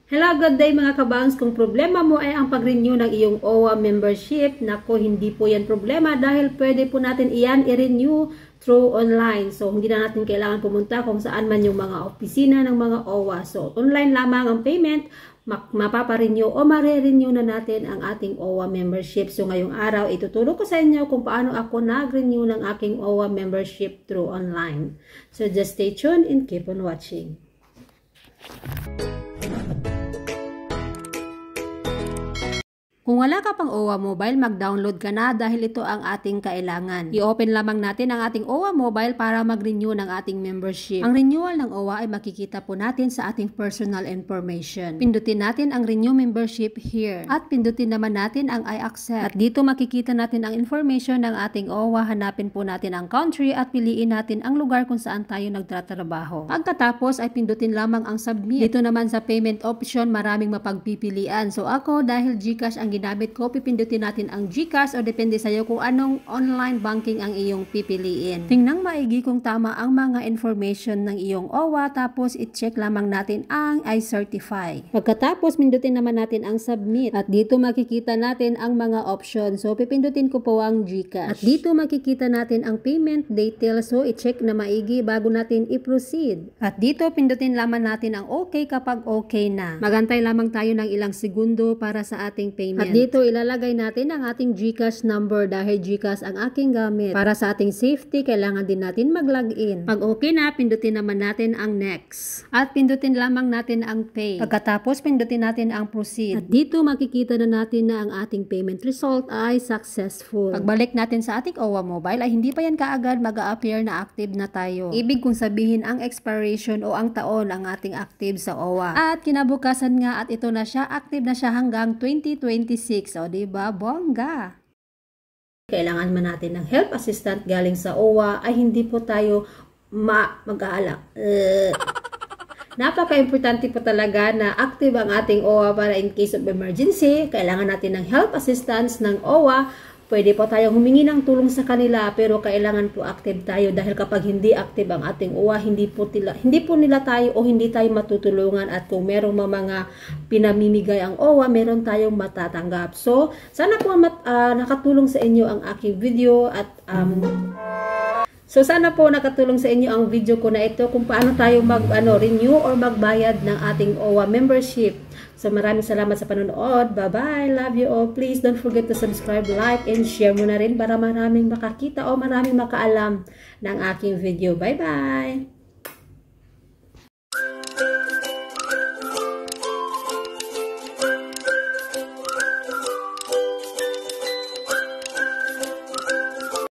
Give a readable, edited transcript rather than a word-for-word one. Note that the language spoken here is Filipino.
Hello, good day mga kabangs. Kung problema mo ay ang pag-renew ng iyong OWA membership, nako, hindi po yan problema dahil pwede po natin iyan i-renew through online. So, hindi na natin kailangan pumunta kung saan man yung mga opisina ng mga OWA. So, online lamang ang payment, mapaparenew o mare-renew na natin ang ating OWA membership. So, ngayong araw, ituturo ko sa inyo kung paano ako nag-renew ng aking OWA membership through online. So, just stay tuned and keep on watching. Kung wala ka pang OWA Mobile, mag-download ka na dahil ito ang ating kailangan. I-open lamang natin ang ating OWA Mobile para mag-renew ng ating membership. Ang renewal ng OWA ay makikita po natin sa ating personal information. Pindutin natin ang Renew Membership here. At pindutin naman natin ang I accept. At dito makikita natin ang information ng ating OWA. Hanapin po natin ang country at piliin natin ang lugar kung saan tayo nagtatrabaho. Pagkatapos ay pindutin lamang ang submit. Dito naman sa payment option, maraming mapagpipilian. So ako, dahil GCash ang ginamit ko, pipindutin natin ang GCash o depende sa'yo kung anong online banking ang iyong pipiliin. Tingnan maigi kung tama ang mga information ng iyong OWA, tapos i-check lamang natin ang I certify. Pagkatapos, pindutin naman natin ang submit at dito makikita natin ang mga options. So pipindutin ko po ang GCash. At dito makikita natin ang payment details. So i-check na maigi bago natin i-proceed. At dito pindutin lamang natin ang okay kapag okay na. Magantay lamang tayo ng ilang segundo para sa ating payment. At dito ilalagay natin ang ating GCash number dahil GCash ang aking gamit. Para sa ating safety, kailangan din natin mag-login. Pag okay na, pindutin naman natin ang next. At pindutin lamang natin ang pay. Pagkatapos, pindutin natin ang proceed. At dito makikita na natin na ang ating payment result ay successful. Pagbalik natin sa ating OWA Mobile ay hindi pa yan kaagad mag-a-appear na active na tayo. Ibig kong sabihin ang expiration o ang taon ang ating active sa OWA. At kinabukasan nga at ito na siya, active na siya hanggang 2026. O, diba? Bongga! Kailangan man natin ng help assistant galing sa OWA ay hindi po tayo mag-aalak. Napaka-importante po talaga na active ang ating OWA para in case of emergency. Kailangan natin ng help assistance ng OWA. Pwede po tayong humingi ng tulong sa kanila pero kailangan po active tayo dahil kapag hindi active ang ating OWA, hindi po nila tayo o hindi tayo matutulungan at kung merong mga pinamimigay ang OWA, meron tayong matatanggap. So, sana po nakatulong sa inyo ang aking video at sana po nakatulong sa inyo ang video ko na ito kung paano tayo renew or magbayad ng ating OWA membership. So maraming salamat sa panonood. Bye-bye. Love you all. Please don't forget to subscribe, like, and share mo na rin para maraming makakita o maraming makaalam ng aking video. Bye-bye.